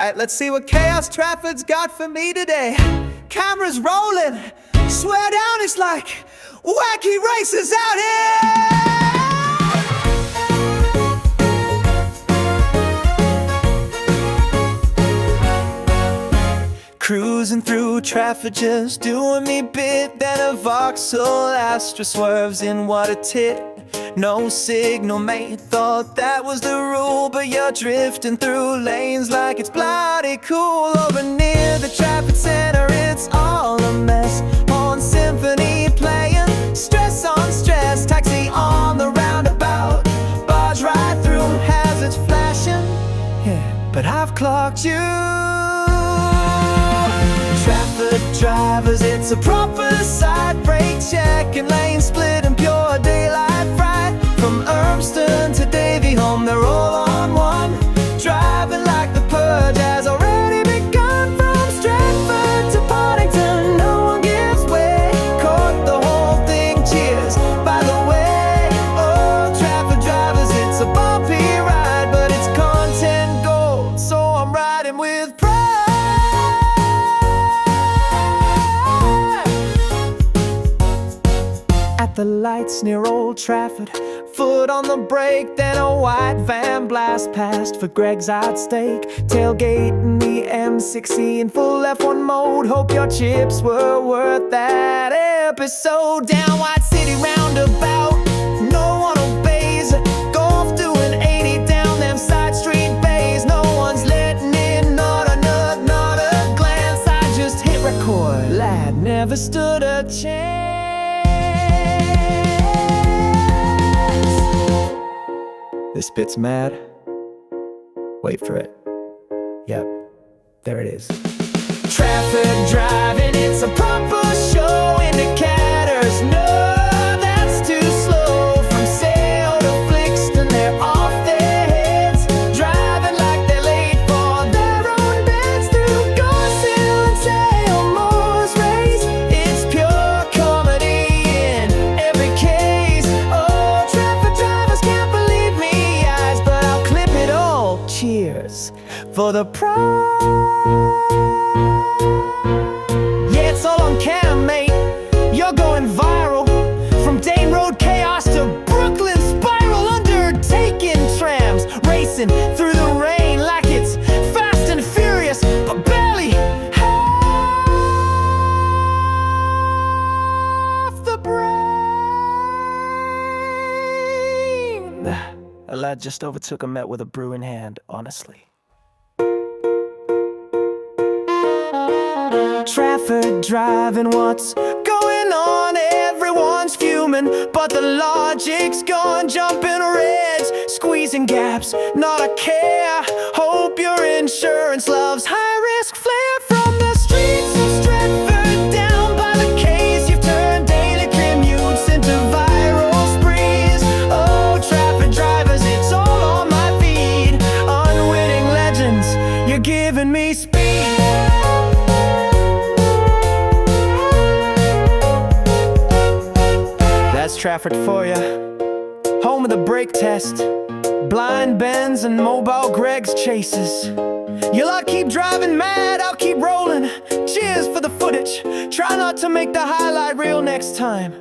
Alright, let's see what Chaos Trafford's got for me today. Cameras rolling, swear down it's like wacky races out here. Cruising through Trafford, just doing me bit. Then a Vauxhall Astra swerves in, what a tit. No signal, mate, thought that was the rule, but you're drifting through lanes like it's bloody cool. Over near the Trafford Center, it's all a mess. On symphony playing, stress on stress. Taxi on the roundabout, barge right through, hazards flashing. Yeah, but I've clocked you. Trafford drivers, it's a proper sight. Brake check and lane split and pure daylight fright. From Urmston to Davy home, they're all on one. Driving like the purge has already begun. From Stratford to Paddington, no one gives way. Caught the whole thing, cheers, by the way. Oh, Trafford drivers, it's a bumpy ride, but it's content gold, so I'm riding with pride. At the lights near Old Trafford, foot on the brake, then a white van blast past for Greg's Odd Steak. Tailgating the M60 in full F1 mode. Hope your chips were worth that episode. Down White City roundabout, no one obeys. Golf doing 80 down them side street bays. No one's letting in, not a nut, not a glance. I just hit record, lad never stood a chance. This bit's mad. Wait for it. Yep, there it is. Trafford driving, it's a proper show. Indicators, no, that's too slow. From Sale to Flixton, they're off their heads. Driving like they're late for their own beds. Through Gorsill and Sale, Moore's Race. It's pure comedy in every case. Oh, Trafford drivers can't believe me. Cheers for the pride. Yeah, it's all on cam, mate. You're going viral. From Dane Road chaos to Brooklyn spiral. Undertaking trams, racing through the rain like it's Fast and Furious, but barely half the brain. A lad just overtook a Met with a brew in hand, honestly. Trafford driving, what's going on? Everyone's fuming, but the logic's gone. Jumping reds, squeezing gaps, not a care. Hope your insurance loves high-risk flair. From the streets of Stratford down by the K's, you've turned daily commutes into viral sprees. Oh, Trafford drivers, it's all on my feed. Unwitting legends, you're giving me speed. That's Trafford for ya. Home of the brake test, blind bends and mobile Greg's chases. You'll all keep driving mad, I'll keep rolling. Cheers for the footage. Try not to make the highlight reel next time.